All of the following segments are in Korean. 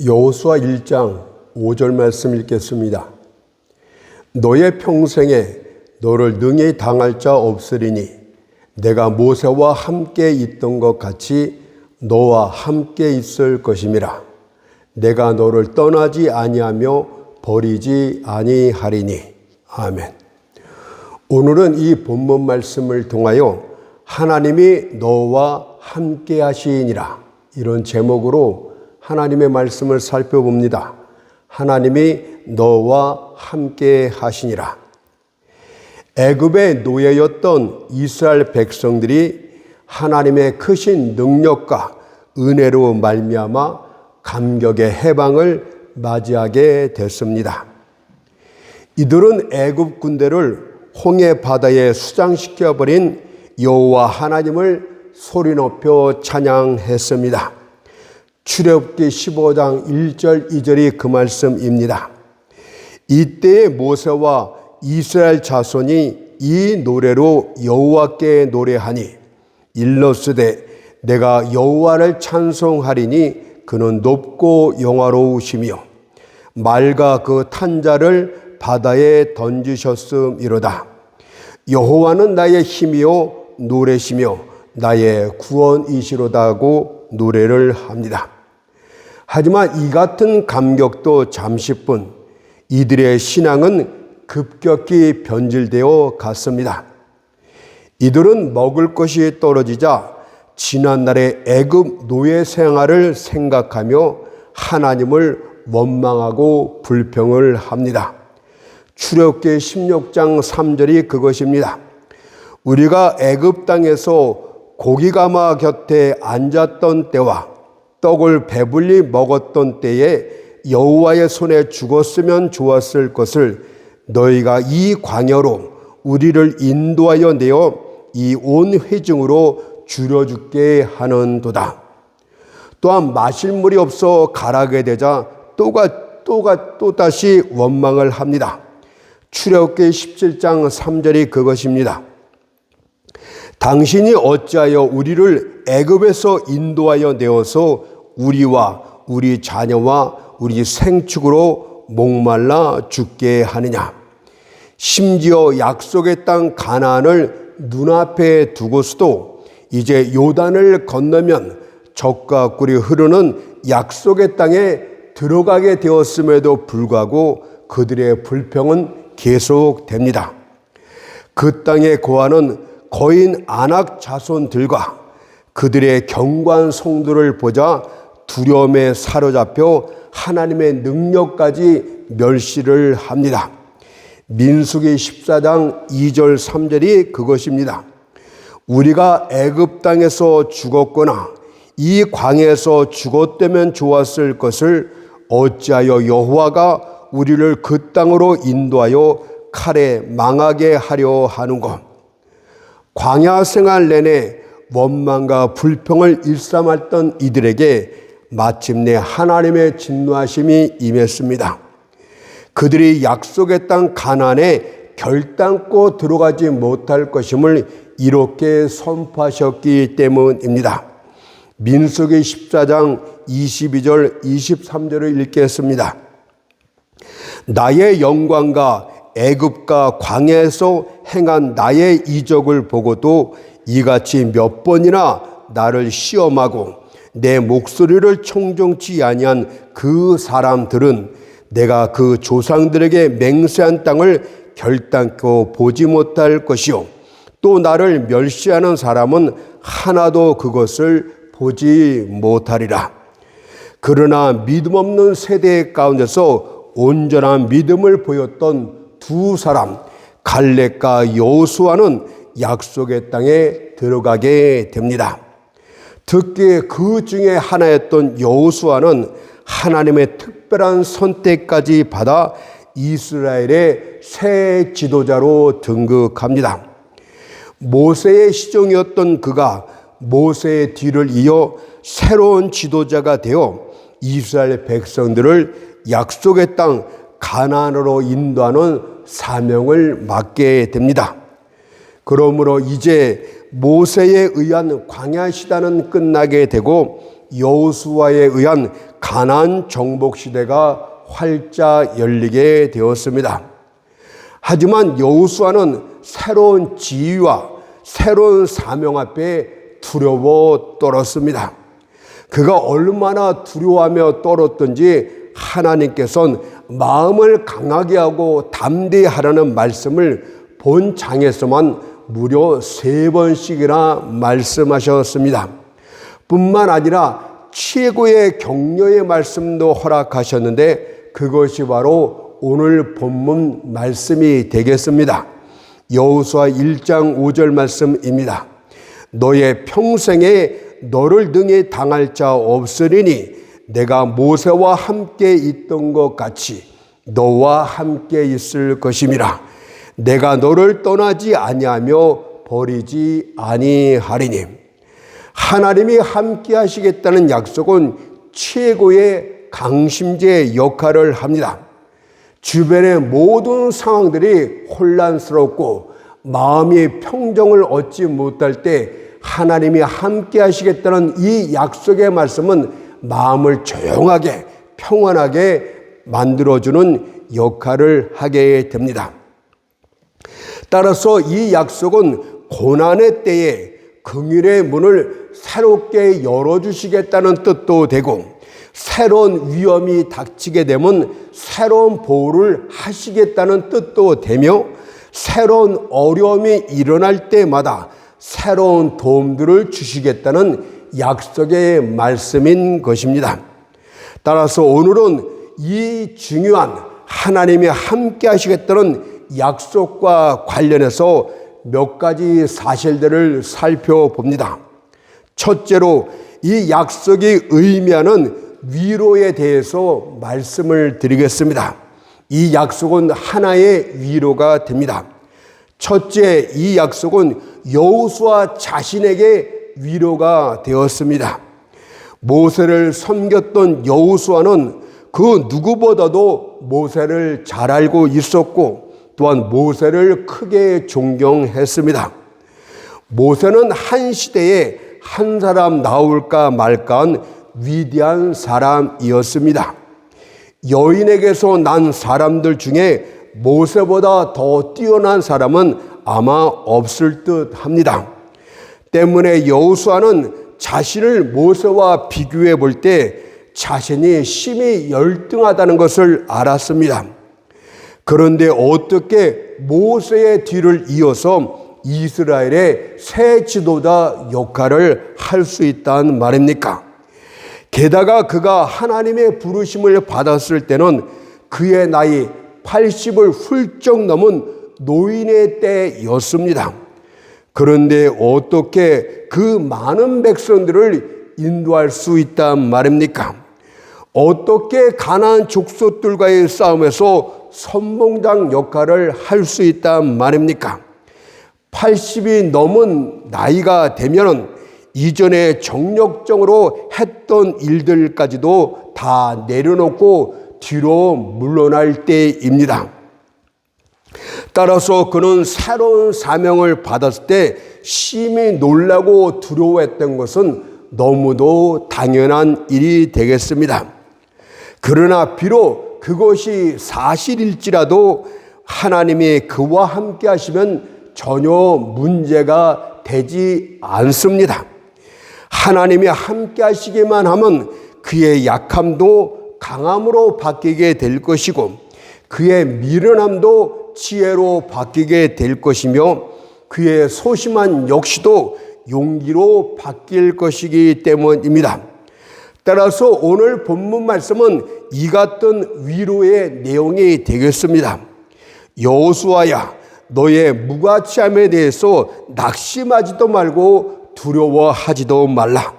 여호수아 1장 5절 말씀 읽겠습니다. 너의 평생에 너를 능히 당할 자 없으리니 내가 모세와 함께 있던 것 같이 너와 함께 있을 것임이라. 내가 너를 떠나지 아니하며 버리지 아니하리니. 아멘. 오늘은 이 본문 말씀을 통하여 하나님이 너와 함께 하시니라, 이런 제목으로 하나님의 말씀을 살펴봅니다. 하나님이 너와 함께 하시니라. 애굽의 노예였던 이스라엘 백성들이 하나님의 크신 능력과 은혜로 말미암아 감격의 해방을 맞이하게 됐습니다. 이들은 애굽 군대를 홍해 바다에 수장시켜버린 여호와 하나님을 소리 높여 찬양했습니다. 출애굽기 15장 1절 2절이 그 말씀입니다. 이때에 모세와 이스라엘 자손이 이 노래로 여호와께 노래하니 일러스되 내가 여호와를 찬송하리니 그는 높고 영화로우시며 말과 그 탄 자를 바다에 던지셨음이로다. 여호와는 나의 힘이요 노래시며 나의 구원이시로다고 노래를 합니다. 하지만 이 같은 감격도 잠시뿐, 이들의 신앙은 급격히 변질되어 갔습니다. 이들은 먹을 것이 떨어지자 지난날의 애굽 노예 생활을 생각하며 하나님을 원망하고 불평을 합니다. 출애굽기 16장 3절이 그것입니다. 우리가 애굽 땅에서 고기가마 곁에 앉았던 때와 떡을 배불리 먹었던 때에 여호와의 손에 죽었으면 좋았을 것을 너희가 이 광야로 우리를 인도하여 내어 이 온 회중으로 줄여죽게 하는도다. 또한 마실 물이 없어 가라게 되자 또다시 원망을 합니다. 출애굽기 17장 3절이 그것입니다. 당신이 어찌하여 우리를 애굽에서 인도하여 내어서 우리와 우리 자녀와 우리 생축으로 목말라 죽게 하느냐. 심지어 약속의 땅 가나안을 눈앞에 두고서도 이제 요단을 건너면 젖과 꿀이 흐르는 약속의 땅에 들어가게 되었음에도 불구하고 그들의 불평은 계속됩니다. 그 땅에 거하는 거인 아낙 자손들과 그들의 경관 성도를 보자 두려움에 사로잡혀 하나님의 능력까지 멸시를 합니다. 민수기 14장 2절 3절이 그것입니다. 우리가 애굽 땅에서 죽었거나 이 광야에서 죽었다면 좋았을 것을 어찌하여 여호와가 우리를 그 땅으로 인도하여 칼에 망하게 하려 하는고. 광야 생활 내내 원망과 불평을 일삼았던 이들에게 마침내 하나님의 진노하심이 임했습니다. 그들이 약속의 땅 가나안에 결단코 들어가지 못할 것임을 이렇게 선포하셨기 때문입니다. 민수기 14장 22절 23절을 읽겠습니다. 나의 영광과 애굽과 광야에서 행한 나의 이적을 보고도 이같이 몇 번이나 나를 시험하고 내 목소리를 청종치 아니한 그 사람들은 내가 그 조상들에게 맹세한 땅을 결단코 보지 못할 것이요 또 나를 멸시하는 사람은 하나도 그것을 보지 못하리라. 그러나 믿음 없는 세대 가운데서 온전한 믿음을 보였던 두 사람 갈렙과 여호수아는 약속의 땅에 들어가게 됩니다. 특히 그 중에 하나였던 여호수아는 하나님의 특별한 선택까지 받아 이스라엘의 새 지도자로 등극합니다. 모세의 시종이었던 그가 모세의 뒤를 이어 새로운 지도자가 되어 이스라엘 백성들을 약속의 땅 가나안으로 인도하는 사명을 맡게 됩니다. 그러므로 이제 모세에 의한 광야 시대는 끝나게 되고 여호수아에 의한 가나안 정복 시대가 활짝 열리게 되었습니다. 하지만 여호수아는 새로운 지위와 새로운 사명 앞에 두려워 떨었습니다. 그가 얼마나 두려워하며 떨었던지 하나님께서는 마음을 강하게 하고 담대히 하라는 말씀을 본 장에서만 무려 3번씩이나 말씀하셨습니다. 뿐만 아니라 최고의 격려의 말씀도 허락하셨는데 그것이 바로 오늘 본문 말씀이 되겠습니다. 여호수아 1장 5절 말씀입니다. 너의 평생에 너를 등에 당할 자 없으리니 내가 모세와 함께 있던 것 같이 너와 함께 있을 것임이라. 내가 너를 떠나지 아니하며 버리지 아니하리니. 하나님이 함께 하시겠다는 약속은 최고의 강심제 역할을 합니다. 주변의 모든 상황들이 혼란스럽고 마음이 평정을 얻지 못할 때 하나님이 함께 하시겠다는 이 약속의 말씀은 마음을 조용하게 평안하게 만들어주는 역할을 하게 됩니다. 따라서 이 약속은 고난의 때에 긍휼의 문을 새롭게 열어주시겠다는 뜻도 되고 새로운 위험이 닥치게 되면 새로운 보호를 하시겠다는 뜻도 되며 새로운 어려움이 일어날 때마다 새로운 도움들을 주시겠다는 약속의 말씀인 것입니다. 따라서 오늘은 이 중요한 하나님이 함께 하시겠다는 약속과 관련해서 몇 가지 사실들을 살펴봅니다. 첫째로 이 약속이 의미하는 위로에 대해서 말씀을 드리겠습니다. 이 약속은 하나의 위로가 됩니다. 첫째, 이 약속은 여호수아 자신에게 위로가 되었습니다. 모세를 섬겼던 여호수아는 그 누구보다도 모세를 잘 알고 있었고 또한 모세를 크게 존경했습니다. 모세는 한 시대에 한 사람 나올까 말까한 위대한 사람이었습니다. 여인에게서 난 사람들 중에 모세보다 더 뛰어난 사람은 아마 없을 듯 합니다. 때문에 여호수아는 자신을 모세와 비교해 볼 때 자신이 심히 열등하다는 것을 알았습니다. 그런데 어떻게 모세의 뒤를 이어서 이스라엘의 새 지도자 역할을 할 수 있다는 말입니까? 게다가 그가 하나님의 부르심을 받았을 때는 그의 나이 80을 훌쩍 넘은 노인의 때였습니다. 그런데 어떻게 그 많은 백성들을 인도할 수 있단 말입니까? 어떻게 가나안 족속들과의 싸움에서 선봉장 역할을 할 수 있단 말입니까? 80이 넘은 나이가 되면 이전에 정력적으로 했던 일들까지도 다 내려놓고 뒤로 물러날 때입니다. 따라서 그는 새로운 사명을 받았을 때 심히 놀라고 두려워했던 것은 너무도 당연한 일이 되겠습니다. 그러나 비록 그것이 사실일지라도 하나님이 그와 함께 하시면 전혀 문제가 되지 않습니다. 하나님이 함께 하시기만 하면 그의 약함도 강함으로 바뀌게 될 것이고 그의 미련함도 지혜로 바뀌게 될 것이며 그의 소심한 역시도 용기로 바뀔 것이기 때문입니다. 따라서 오늘 본문 말씀은 이 같은 위로의 내용이 되겠습니다. 여호수아야, 너의 무가치함에 대해서 낙심하지도 말고 두려워하지도 말라.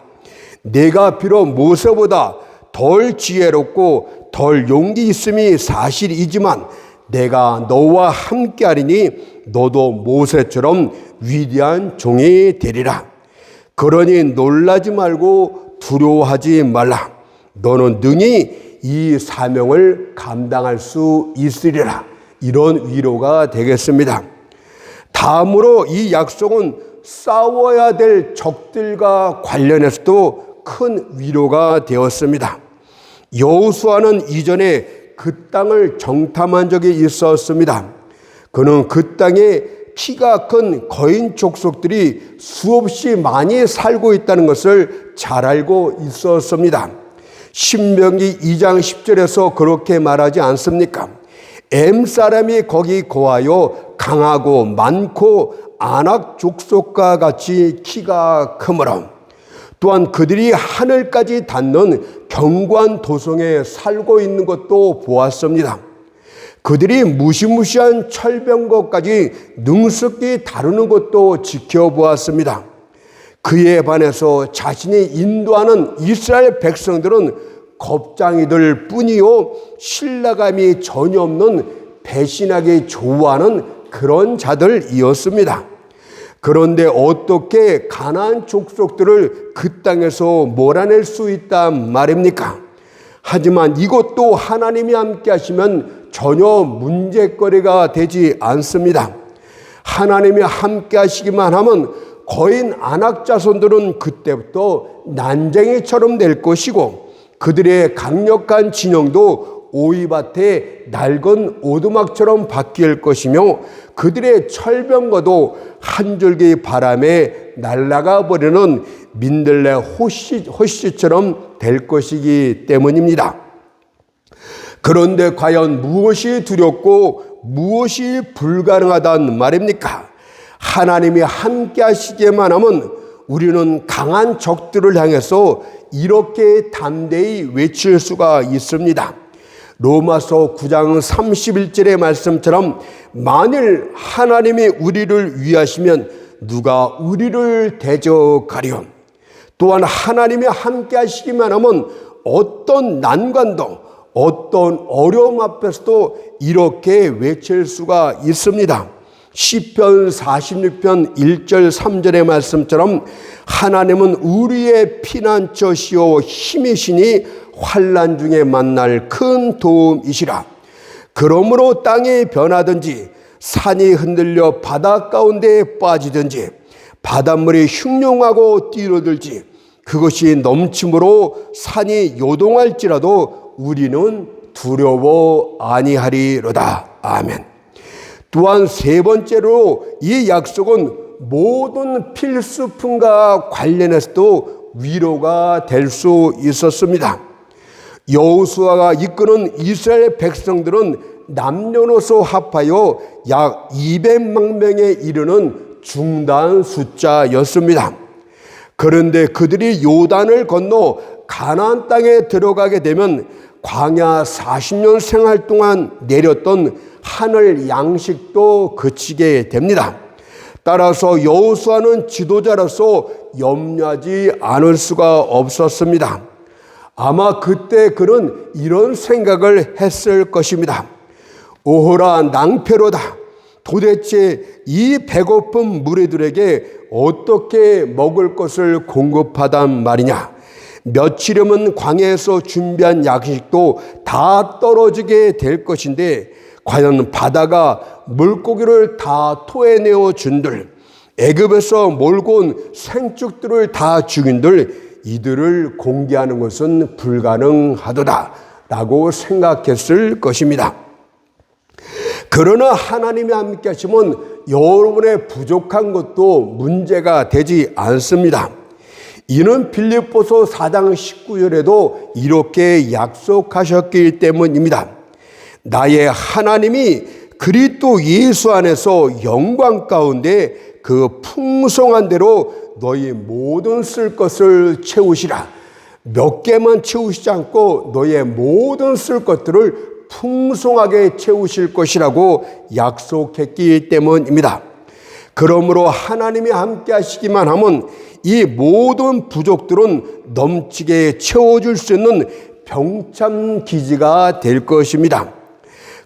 내가 비록 모세보다 덜 지혜롭고 덜 용기 있음이 사실이지만 내가 너와 함께하리니 너도 모세처럼 위대한 종이 되리라. 그러니 놀라지 말고 두려워하지 말라. 너는 능히 이 사명을 감당할 수 있으리라. 이런 위로가 되겠습니다. 다음으로 이 약속은 싸워야 될 적들과 관련해서도 큰 위로가 되었습니다. 여호수아는 이전에 그 땅을 정탐한 적이 있었습니다. 그는 그 땅에 키가 큰 거인 족속들이 수없이 많이 살고 있다는 것을 잘 알고 있었습니다. 신명기 2장 10절에서 그렇게 말하지 않습니까? 엠사람이 거기 거하여 강하고 많고 아낙 족속과 같이 키가 크므로, 또한 그들이 하늘까지 닿는 견고한 도성에 살고 있는 것도 보았습니다. 그들이 무시무시한 철병거까지 능숙히 다루는 것도 지켜보았습니다. 그에 반해서 자신이 인도하는 이스라엘 백성들은 겁장이들 뿐이요 신뢰감이 전혀 없는 배신하기 좋아하는 그런 자들이었습니다. 그런데 어떻게 가나안 족속들을 그 땅에서 몰아낼 수 있단 말입니까? 하지만 이것도 하나님이 함께 하시면 전혀 문제거리가 되지 않습니다. 하나님이 함께 하시기만 하면 거인 아낙 자손들은 그때부터 난쟁이처럼 될 것이고, 그들의 강력한 진영도 오이밭에 낡은 오두막처럼 바뀔 것이며, 그들의 철병거도 한 줄기 바람에 날아가 버리는 민들레 호씨처럼 될 것이기 때문입니다. 그런데 과연 무엇이 두렵고 무엇이 불가능하단 말입니까? 하나님이 함께 하시기만 하면 우리는 강한 적들을 향해서 이렇게 담대히 외칠 수가 있습니다. 로마서 9장 31절의 말씀처럼 만일 하나님이 우리를 위하시면 누가 우리를 대적하리요. 또한 하나님이 함께 하시기만 하면 어떤 난관도 어떤 어려움 앞에서도 이렇게 외칠 수가 있습니다. 시편 46편 1절 3절의 말씀처럼 하나님은 우리의 피난처시오 힘이시니 환난 중에 만날 큰 도움이시라. 그러므로 땅이 변하든지 산이 흔들려 바다 가운데에 빠지든지 바닷물이 흉룡하고 뛰어들지 그것이 넘침으로 산이 요동할지라도 우리는 두려워 아니하리로다. 아멘. 또한 세 번째로 이 약속은 모든 필수품과 관련해서도 위로가 될 수 있었습니다. 여호수아가 이끄는 이스라엘 백성들은 남녀노소 합하여 약 200만 명에 이르는 중대한 숫자였습니다. 그런데 그들이 요단을 건너 가나안 땅에 들어가게 되면 광야 40년 생활 동안 내렸던 하늘 양식도 그치게 됩니다. 따라서 여호수아는 지도자로서 염려하지 않을 수가 없었습니다. 아마 그때 그는 이런 생각을 했을 것입니다. 오호라 낭패로다. 도대체 이 배고픈 무리들에게 어떻게 먹을 것을 공급하단 말이냐. 며칠이면 광야에서 준비한 양식도 다 떨어지게 될 것인데 과연 바다가 물고기를 다 토해내어 준들, 애굽에서 몰고 온 생축들을 다 죽인들, 이들을 공개하는 것은 불가능하도다 라고 생각했을 것입니다. 그러나 하나님이 함께 하시면 여러분의 부족한 것도 문제가 되지 않습니다. 이는 빌립보서 4장 19절에도 이렇게 약속하셨기 때문입니다. 나의 하나님이 그리스도 예수 안에서 영광 가운데 그 풍성한 대로 너희 모든 쓸 것을 채우시라. 몇 개만 채우시지 않고 너의 모든 쓸 것들을 풍성하게 채우실 것이라고 약속했기 때문입니다. 그러므로 하나님이 함께 하시기만 하면 이 모든 부족들은 넘치게 채워줄 수 있는 병참 기지가 될 것입니다.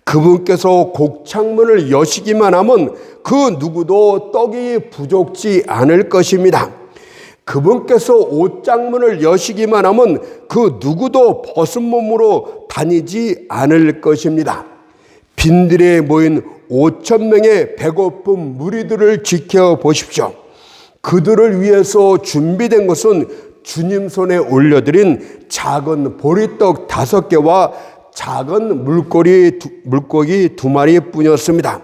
그분께서 곡창문을 여시기만 하면 그 누구도 떡이 부족지 않을 것입니다. 그분께서 옷장문을 여시기만 하면 그 누구도 벗은 몸으로 다니지 않을 것입니다. 빈들에 모인 5,000명의 배고픈 무리들을 지켜보십시오. 그들을 위해서 준비된 것은 주님 손에 올려드린 작은 보리떡 5개와 작은 물고기 2마리뿐이었습니다.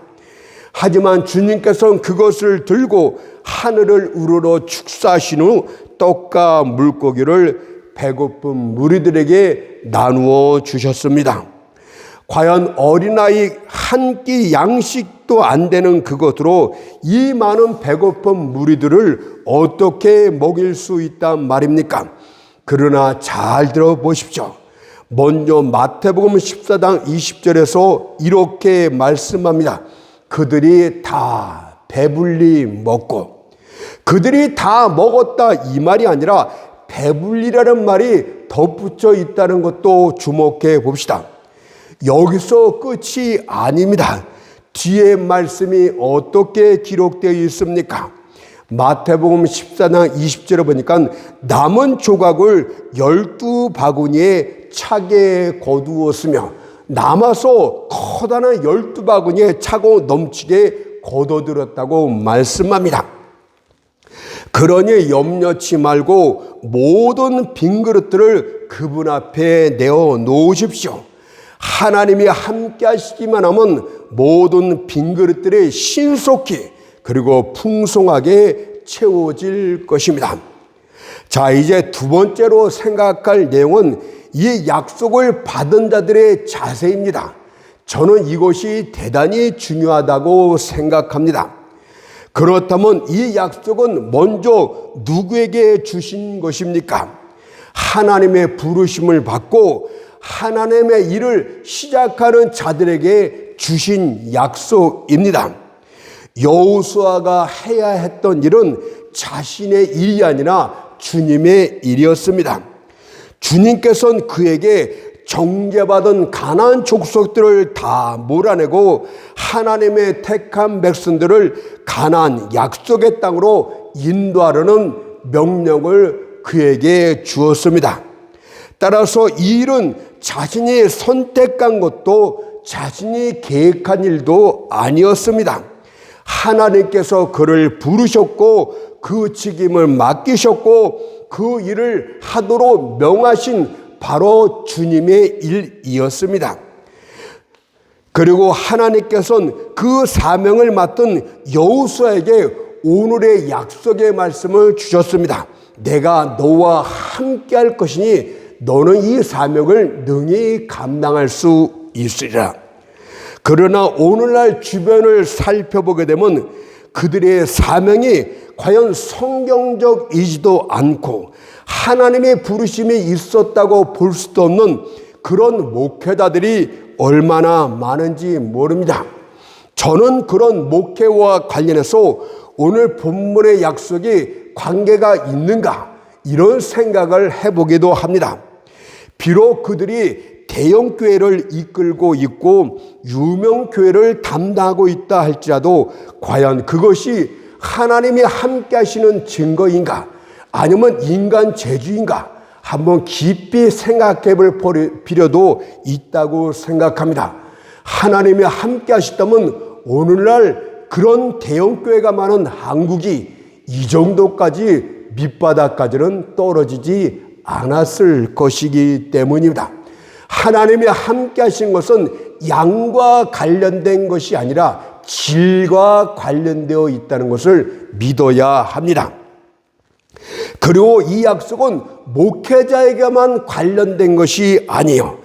하지만 주님께서는 그것을 들고 하늘을 우러러 축사하신 후 떡과 물고기를 배고픈 무리들에게 나누어 주셨습니다. 과연 어린아이 한 끼 양식도 안 되는 그것으로 이 많은 배고픈 무리들을 어떻게 먹일 수 있단 말입니까? 그러나 잘 들어보십시오. 먼저 마태복음 14장 20절에서 이렇게 말씀합니다. 그들이 다 배불리 먹고, 그들이 다 먹었다 이 말이 아니라 배불리라는 말이 덧붙여 있다는 것도 주목해 봅시다. 여기서 끝이 아닙니다. 뒤에 말씀이 어떻게 기록되어 있습니까? 마태복음 14장 20절에 보니까 남은 조각을 12바구니에 차게 거두었으며 남아서 커다란 12바구니에 차고 넘치게 거둬들었다고 말씀합니다. 그러니 염려치 말고 모든 빈 그릇들을 그분 앞에 내어 놓으십시오. 하나님이 함께 하시기만 하면 모든 빈 그릇들이 신속히 그리고 풍성하게 채워질 것입니다. 자, 이제 두 번째로 생각할 내용은 이 약속을 받은 자들의 자세입니다. 저는 이것이 대단히 중요하다고 생각합니다. 그렇다면 이 약속은 먼저 누구에게 주신 것입니까? 하나님의 부르심을 받고 하나님의 일을 시작하는 자들에게 주신 약속입니다. 여호수아가 해야 했던 일은 자신의 일이 아니라 주님의 일이었습니다. 주님께서는 그에게 정죄받은 가나안 족속들을 다 몰아내고 하나님의 택한 백성들을 가나안 약속의 땅으로 인도하려는 명령을 그에게 주었습니다. 따라서 이 일은 자신이 선택한 것도 자신이 계획한 일도 아니었습니다. 하나님께서 그를 부르셨고 그 책임을 맡기셨고 그 일을 하도록 명하신 바로 주님의 일이었습니다. 그리고 하나님께서는 그 사명을 맡은 여호수아에게 오늘의 약속의 말씀을 주셨습니다. 내가 너와 함께 할 것이니 너는 이 사명을 능히 감당할 수 있으리라. 그러나 오늘날 주변을 살펴보게 되면 그들의 사명이 과연 성경적이지도 않고 하나님의 부르심이 있었다고 볼 수도 없는 그런 목회자들이 얼마나 많은지 모릅니다. 저는 그런 목회와 관련해서 오늘 본문의 약속이 관계가 있는가 이런 생각을 해보기도 합니다. 비록 그들이 대형 교회를 이끌고 있고 유명 교회를 담당하고 있다 할지라도 과연 그것이 하나님이 함께 하시는 증거인가 아니면 인간 재주인가 한번 깊이 생각해 볼 필요도 있다고 생각합니다. 하나님이 함께 하셨다면 오늘날 그런 대형 교회가 많은 한국이 이 정도까지 밑바닥까지는 떨어지지 않았을 것이기 때문입니다. 하나님이 함께 하신 것은 양과 관련된 것이 아니라 질과 관련되어 있다는 것을 믿어야 합니다. 그리고 이 약속은 목회자에게만 관련된 것이 아니에요.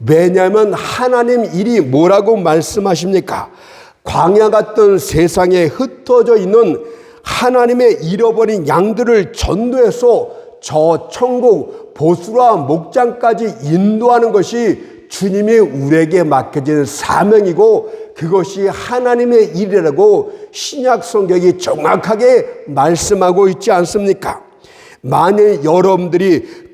왜냐하면 하나님 일이 뭐라고 말씀하십니까? 광야 같은 세상에 흩어져 있는 하나님의 잃어버린 양들을 전도해서 저 천국 보스라 목장까지 인도하는 것이 주님이 우리에게 맡겨진 사명이고 그것이 하나님의 일이라고 신약 성경이 정확하게 말씀하고 있지 않습니까? 만일 여러분들이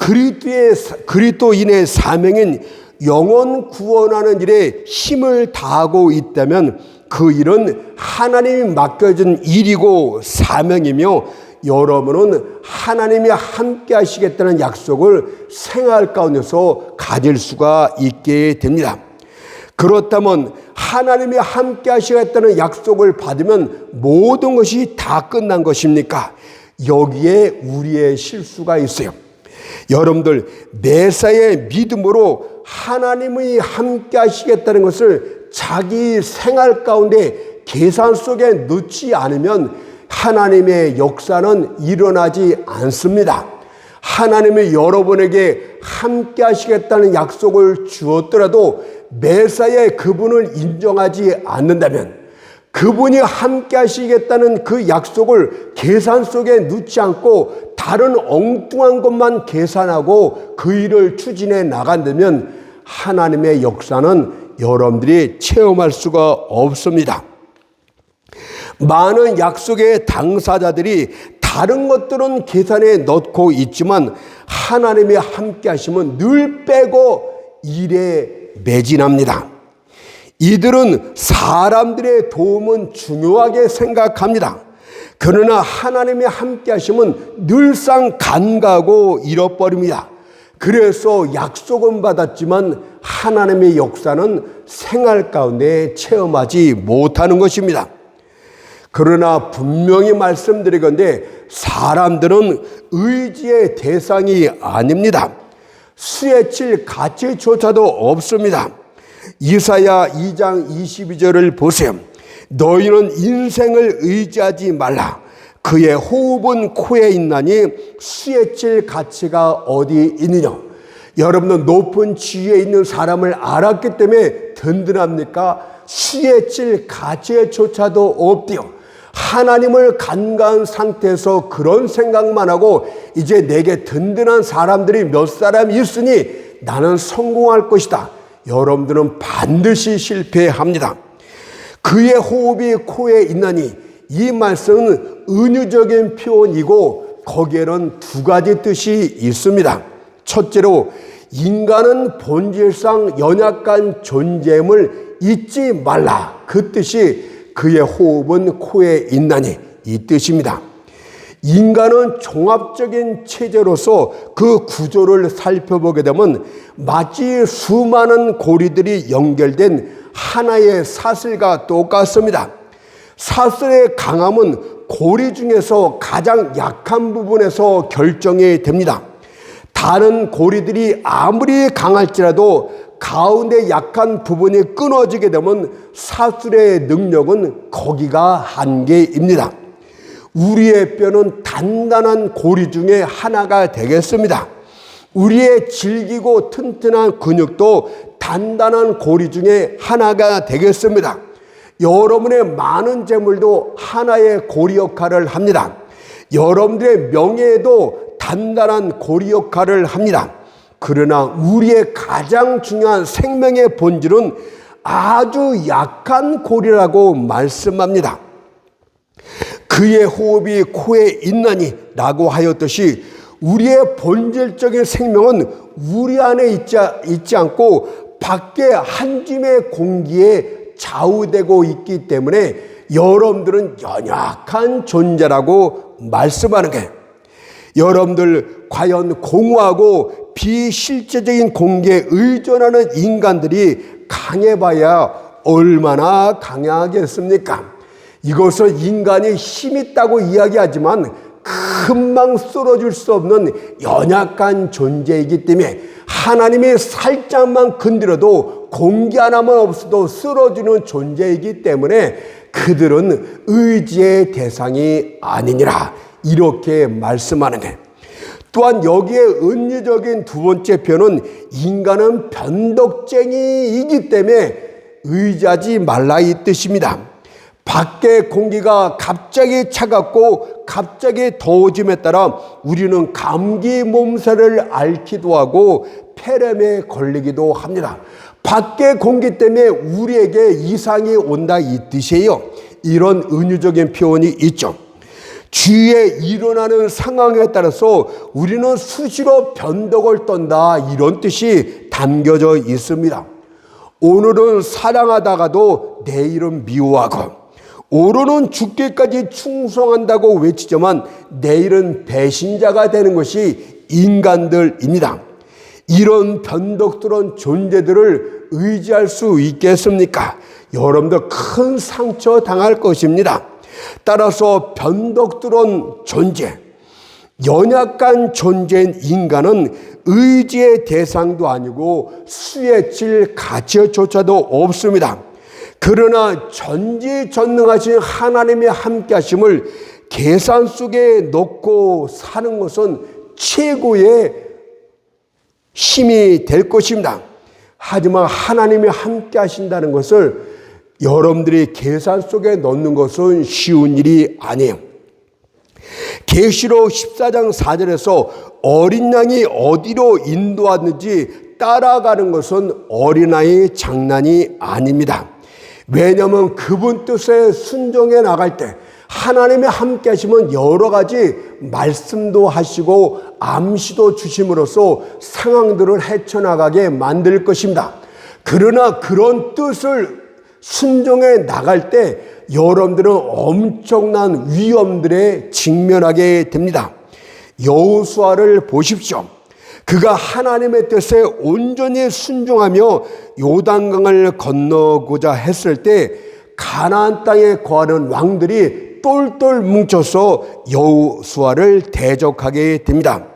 그리스도인의 사명인 영혼 구원하는 일에 힘을 다하고 있다면 그 일은 하나님이 맡겨진 일이고 사명이며 여러분은 하나님이 함께 하시겠다는 약속을 생활 가운데서 가질 수가 있게 됩니다. 그렇다면 하나님이 함께 하시겠다는 약속을 받으면 모든 것이 다 끝난 것입니까? 여기에 우리의 실수가 있어요. 여러분들 매사의 믿음으로 하나님이 함께 하시겠다는 것을 자기 생활 가운데 계산 속에 넣지 않으면 하나님의 역사는 일어나지 않습니다. 하나님이 여러분에게 함께 하시겠다는 약속을 주었더라도 매사에 그분을 인정하지 않는다면, 그분이 함께 하시겠다는 그 약속을 계산 속에 넣지 않고 다른 엉뚱한 것만 계산하고 그 일을 추진해 나간다면 하나님의 역사는 여러분들이 체험할 수가 없습니다. 많은 약속의 당사자들이 다른 것들은 계산에 넣고 있지만 하나님의 함께 하심은 늘 빼고 일에 매진합니다. 이들은 사람들의 도움은 중요하게 생각합니다. 그러나 하나님의 함께 하심은 늘상 간과하고 잃어버립니다. 그래서 약속은 받았지만 하나님의 역사는 생활 가운데 체험하지 못하는 것입니다. 그러나 분명히 말씀드리건대 사람들은 의지의 대상이 아닙니다. 수혜칠 가치조차도 없습니다. 이사야 2장 22절을 보세요. 너희는 인생을 의지하지 말라. 그의 호흡은 코에 있나니 수혜칠 가치가 어디 있느냐. 여러분은 높은 지위에 있는 사람을 알았기 때문에 든든합니까? 수혜칠 가치조차도 없디요. 하나님을 간과한 상태에서 그런 생각만 하고 이제 내게 든든한 사람들이 몇 사람 있으니 나는 성공할 것이다. 여러분들은 반드시 실패합니다. 그의 호흡이 코에 있나니, 이 말씀은 은유적인 표현이고 거기에는 두 가지 뜻이 있습니다. 첫째로 인간은 본질상 연약한 존재임을 잊지 말라. 그 뜻이 그의 호흡은 코에 있나니 이 뜻입니다. 인간은 종합적인 체제로서 그 구조를 살펴보게 되면 마치 수많은 고리들이 연결된 하나의 사슬과 똑같습니다. 사슬의 강함은 고리 중에서 가장 약한 부분에서 결정이 됩니다. 다른 고리들이 아무리 강할지라도 가운데 약한 부분이 끊어지게 되면 사슬의 능력은 거기가 한계입니다. 우리의 뼈는 단단한 고리 중에 하나가 되겠습니다. 우리의 질기고 튼튼한 근육도 단단한 고리 중에 하나가 되겠습니다. 여러분의 많은 재물도 하나의 고리 역할을 합니다. 여러분들의 명예도 단단한 고리 역할을 합니다. 그러나 우리의 가장 중요한 생명의 본질은 아주 약한 고리라고 말씀합니다. 그의 호흡이 코에 있나니 라고 하였듯이 우리의 본질적인 생명은 우리 안에 있지 않고 밖에 한 줌의 공기에 좌우되고 있기 때문에 여러분들은 연약한 존재라고 말씀하는 거예요. 여러분들 과연 공허하고 비실제적인 공기에 의존하는 인간들이 강해봐야 얼마나 강하겠습니까? 이것을 인간이 힘 있다고 이야기하지만 금방 쓰러질 수 없는 연약한 존재이기 때문에 하나님이 살짝만 건드려도 공기 하나만 없어도 쓰러지는 존재이기 때문에 그들은 의지의 대상이 아니니라 이렇게 말씀하는 거예요. 또한 여기에 은유적인 두 번째 표현은 인간은 변덕쟁이이기 때문에 의지하지 말라 이 뜻입니다. 밖의 공기가 갑자기 차갑고 갑자기 더워짐에 따라 우리는 감기 몸살을 앓기도 하고 폐렴에 걸리기도 합니다. 밖의 공기 때문에 우리에게 이상이 온다 이 뜻이에요. 이런 은유적인 표현이 있죠. 주위에 일어나는 상황에 따라서 우리는 수시로 변덕을 떤다 이런 뜻이 담겨져 있습니다. 오늘은 사랑하다가도 내일은 미워하고, 오늘은 죽기까지 충성한다고 외치지만 내일은 배신자가 되는 것이 인간들입니다. 이런 변덕스러운 존재들을 의지할 수 있겠습니까? 여러분들 큰 상처 당할 것입니다. 따라서 변덕스러운 존재, 연약한 존재인 인간은 의지의 대상도 아니고 수혜칠 가치조차도 없습니다. 그러나 전지전능하신 하나님의 함께하심을 계산 속에 넣고 사는 것은 최고의 힘이 될 것입니다. 하지만 하나님이 함께하신다는 것을 여러분들이 계산 속에 넣는 것은 쉬운 일이 아니에요. 계시록 14장 4절에서 어린 양이 어디로 인도하는지 따라가는 것은 어린아이의 장난이 아닙니다. 왜냐하면 그분 뜻에 순종해 나갈 때 하나님이 함께 하시면 여러 가지 말씀도 하시고 암시도 주심으로써 상황들을 헤쳐나가게 만들 것입니다. 그러나 그런 뜻을 순종해 나갈 때 여러분들은 엄청난 위험들에 직면하게 됩니다. 여호수아를 보십시오. 그가 하나님의 뜻에 온전히 순종하며 요단강을 건너고자 했을 때 가나안 땅에 거하는 왕들이 똘똘 뭉쳐서 여호수아를 대적하게 됩니다.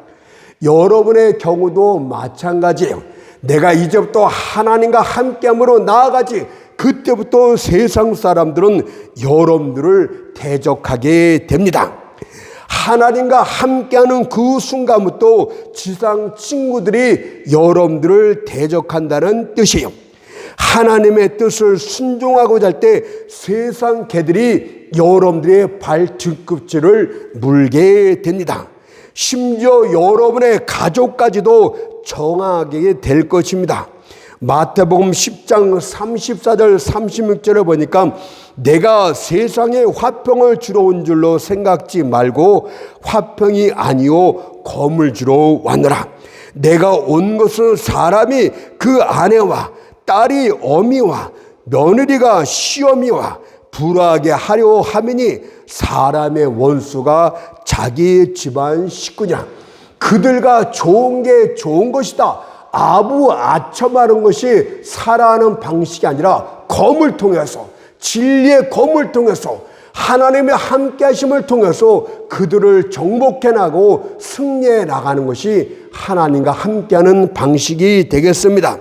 여러분의 경우도 마찬가지예요. 내가 이제부터 하나님과 함께함으로 나아가지, 그때부터 세상 사람들은 여러분들을 대적하게 됩니다. 하나님과 함께하는 그 순간부터 지상 친구들이 여러분들을 대적한다는 뜻이에요. 하나님의 뜻을 순종하고자 할 때 세상 개들이 여러분들의 발 뒤꿈치를 물게 됩니다. 심지어 여러분의 가족까지도 정하게 될 것입니다. 마태복음 10장 34절 36절을 보니까 내가 세상에 화평을 주러 온 줄로 생각지 말고 화평이 아니요 검을 주러 왔노라. 내가 온 것은 사람이 그 아내와 딸이 어미와 며느리가 시어미와 불화하게 하려 함이니 사람의 원수가 자기 집안 식구냐. 그들과 좋은 게 좋은 것이다. 아부아첨하는 것이 살아가는 방식이 아니라 검을 통해서, 진리의 검을 통해서, 하나님의 함께하심을 통해서 그들을 정복해 나가고 승리해 나가는 것이 하나님과 함께하는 방식이 되겠습니다.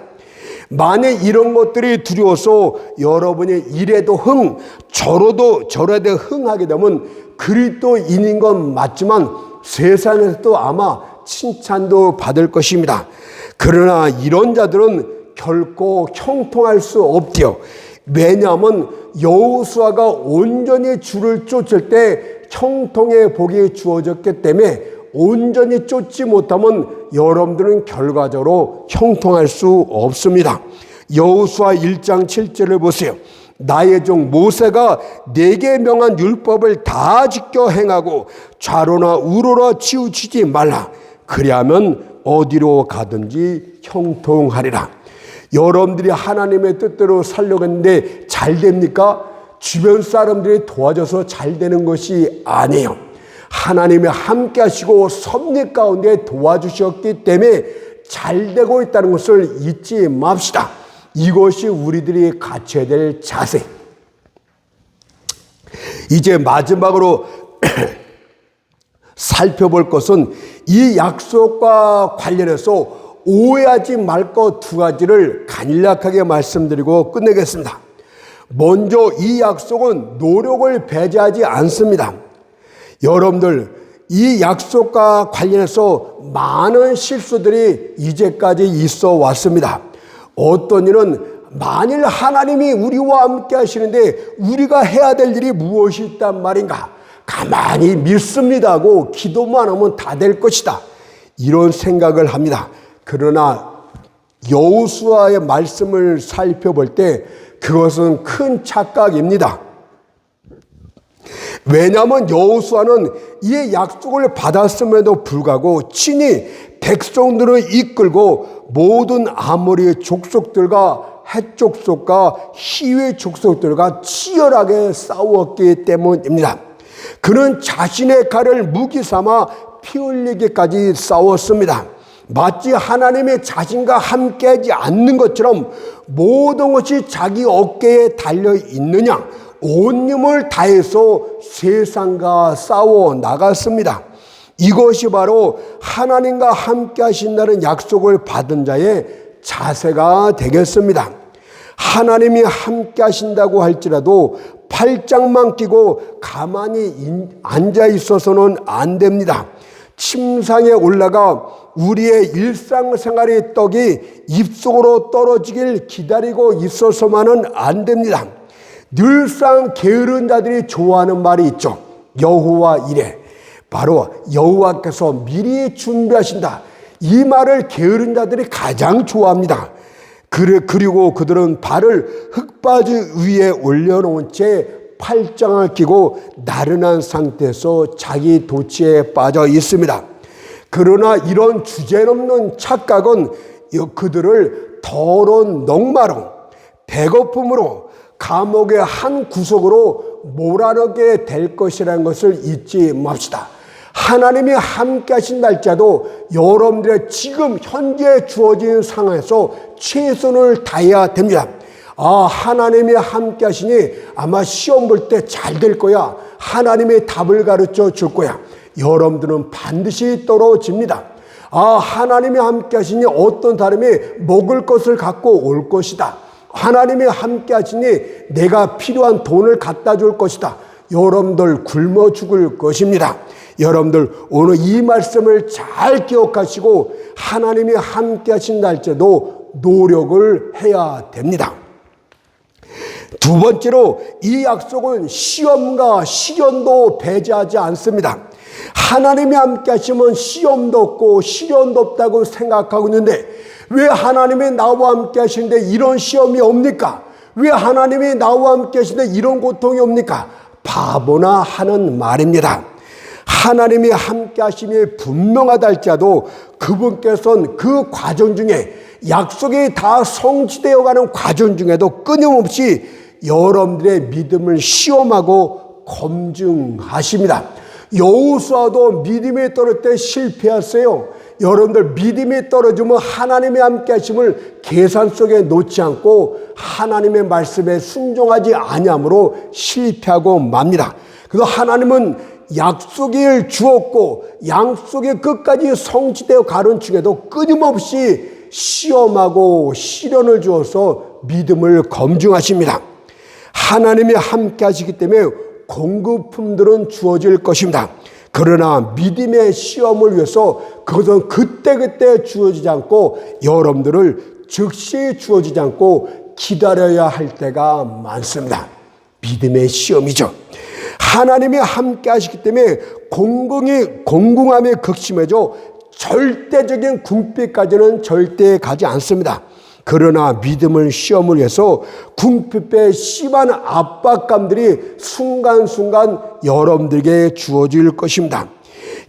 만약 이런 것들이 두려워서 여러분이 이래도 흥, 저래도 흥하게 되면 그리스도인인 건 맞지만 세상에서도 아마 칭찬도 받을 것입니다. 그러나 이런 자들은 결코 형통할 수 없대요. 왜냐하면 여호수아가 온전히 주를 쫓을 때 형통의 복이 주어졌기 때문에 온전히 쫓지 못하면 여러분들은 결과적으로 형통할 수 없습니다. 여호수아 1장 7절을 보세요. 나의 종 모세가 내게 명한 율법을 다 지켜 행하고 좌로나 우로나 치우치지 말라. 그리하면 어디로 가든지 형통하리라. 여러분들이 하나님의 뜻대로 살려고 했는데 잘 됩니까? 주변 사람들이 도와줘서 잘 되는 것이 아니에요. 하나님이 함께 하시고 섭리 가운데 도와주셨기 때문에 잘 되고 있다는 것을 잊지 맙시다. 이것이 우리들이 갖춰야 될 자세. 이제 마지막으로 살펴볼 것은 이 약속과 관련해서 오해하지 말 것 두 가지를 간략하게 말씀드리고 끝내겠습니다. 먼저 이 약속은 노력을 배제하지 않습니다. 여러분들, 이 약속과 관련해서 많은 실수들이 이제까지 있어 왔습니다. 어떤 일은 만일 하나님이 우리와 함께 하시는데 우리가 해야 될 일이 무엇이 있단 말인가? 가만히 믿습니다 하고 기도만 하면 다 될 것이다. 이런 생각을 합니다. 그러나 여호수아의 말씀을 살펴볼 때 그것은 큰 착각입니다. 왜냐하면 여호수아는 이 약속을 받았음에도 불구하고 친히 백성들을 이끌고 모든 아모리 족속들과 헷 족속과 히위 족속들과 치열하게 싸웠기 때문입니다. 그는 자신의 칼을 무기 삼아 피 흘리기까지 싸웠습니다. 마치 하나님의 자신과 함께하지 않는 것처럼 모든 것이 자기 어깨에 달려 있느냐, 온 힘을 다해서 세상과 싸워 나갔습니다. 이것이 바로 하나님과 함께 하신다는 약속을 받은 자의 자세가 되겠습니다. 하나님이 함께 하신다고 할지라도 팔짱만 끼고 가만히 앉아 있어서는 안 됩니다. 침상에 올라가 우리의 일상생활의 떡이 입속으로 떨어지길 기다리고 있어서만은 안 됩니다. 늘상 게으른 자들이 좋아하는 말이 있죠. 여호와 이래. 바로 여호와께서 미리 준비하신다. 이 말을 게으른 자들이 가장 좋아합니다. 그리고 그들은 발을 흙바지 위에 올려놓은 채 팔짱을 끼고 나른한 상태에서 자기 도취에 빠져 있습니다. 그러나 이런 주제넘는 착각은 그들을 더러운 넉마로, 배고픔으로, 감옥의 한 구석으로 몰아넣게 될 것이라는 것을 잊지 맙시다. 하나님이 함께 하신 날짜도 여러분들의 지금 현재 주어진 상황에서 최선을 다해야 됩니다. 하나님이 함께 하시니 아마 시험 볼 때 잘 될 거야. 하나님의 답을 가르쳐 줄 거야. 여러분들은 반드시 떨어집니다. 하나님이 함께 하시니 어떤 사람이 먹을 것을 갖고 올 것이다. 하나님이 함께 하시니 내가 필요한 돈을 갖다 줄 것이다. 여러분들 굶어 죽을 것입니다. 여러분들 오늘 이 말씀을 잘 기억하시고 하나님이 함께 하신 날짜도 노력을 해야 됩니다. 두 번째로 이 약속은 시험과 시련도 배제하지 않습니다. 하나님이 함께 하시면 시험도 없고 시련도 없다고 생각하고 있는데 왜 하나님이 나와 함께 하시는데 이런 시험이 옵니까? 왜 하나님이 나와 함께 하시는데 이런 고통이 옵니까? 바보나 하는 말입니다. 하나님이 함께 하심이 분명하다 할지라도 그분께서는 그 과정 중에 약속이 다 성취되어 가는 과정 중에도 끊임없이 여러분들의 믿음을 시험하고 검증하십니다. 여호수아도 믿음이 떨어질 때 실패했어요. 여러분들 믿음이 떨어지면 하나님의 함께 하심을 계산 속에 놓지 않고 하나님의 말씀에 순종하지 아니함으로 실패하고 맙니다. 그래서 하나님은 약속을 주었고 약속이 끝까지 성취되어 가는 중에도 끊임없이 시험하고 시련을 주어서 믿음을 검증하십니다. 하나님이 함께 하시기 때문에 공급품들은 주어질 것입니다. 그러나 믿음의 시험을 위해서 그것은 그때그때 주어지지 않고 여러분들을 즉시 주어지지 않고 기다려야 할 때가 많습니다. 믿음의 시험이죠. 하나님이 함께 하시기 때문에 공공함이 극심해져 절대적인 궁핍까지는 절대 가지 않습니다. 그러나 믿음을 시험을 해서 궁핍의 심한 압박감들이 순간순간 여러분들에게 주어질 것입니다.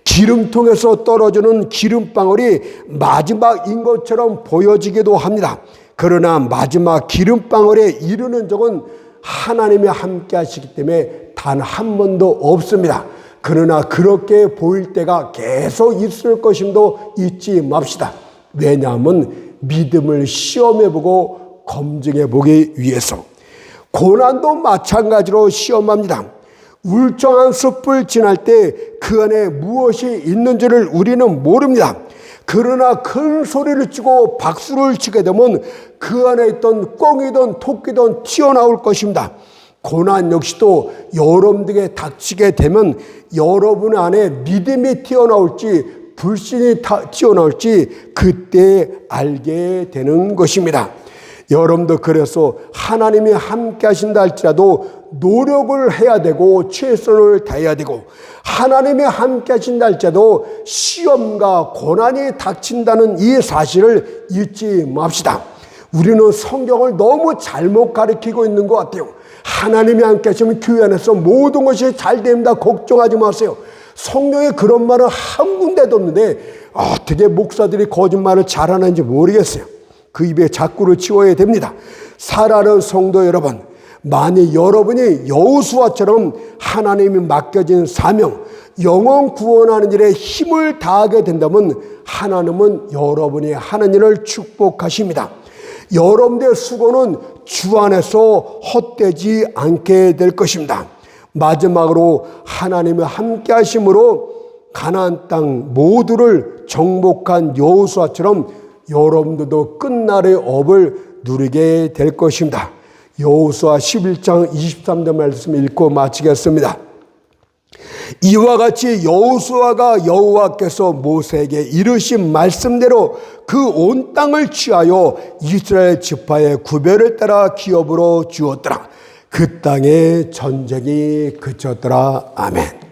기름통에서 떨어지는 기름방울이 마지막인 것처럼 보여지기도 합니다. 그러나 마지막 기름방울에 이르는 적은 하나님이 함께 하시기 때문에 단 한 번도 없습니다. 그러나 그렇게 보일 때가 계속 있을 것임도 잊지 맙시다. 왜냐하면 믿음을 시험해보고 검증해보기 위해서. 고난도 마찬가지로 시험합니다. 울정한 숲을 지날 때 그 안에 무엇이 있는지를 우리는 모릅니다. 그러나 큰 소리를 치고 박수를 치게 되면 그 안에 있던 꿩이든 토끼든 튀어나올 것입니다. 고난 역시도 여러분들에게 닥치게 되면 여러분 안에 믿음이 튀어나올지 불신이 튀어나올지 그때 알게 되는 것입니다. 여러분도 그래서 하나님이 함께 하신다 할지라도 노력을 해야 되고 최선을 다해야 되고 하나님이 함께 하신다 할지라도 시험과 고난이 닥친다는 이 사실을 잊지 맙시다. 우리는 성경을 너무 잘못 가르치고 있는 것 같아요. 하나님이 함께 하시면 교회 안에서 모든 것이 잘 됩니다. 걱정하지 마세요. 성경에 그런 말은 한 군데도 없는데 어떻게 목사들이 거짓말을 잘하는지 모르겠어요. 그 입에 자꾸를 치워야 됩니다. 사랑하는 성도 여러분, 만약 여러분이 여호수아처럼 하나님이 맡겨진 사명, 영혼 구원하는 일에 힘을 다하게 된다면 하나님은 여러분이 하는 일을 축복하십니다. 여러분들의 수고는 주 안에서 헛되지 않게 될 것입니다. 마지막으로 하나님의 함께 하심으로 가나안 땅 모두를 정복한 여호수아처럼 여러분들도 끝날의 업을 누리게 될 것입니다. 여호수아 11장 23절 말씀 읽고 마치겠습니다. 이와 같이 여호수아가 여호와께서 모세에게 이르신 말씀대로 그 온 땅을 취하여 이스라엘 지파의 구별을 따라 기업으로 주었더라. 그 땅에 전쟁이 그쳤더라. 아멘.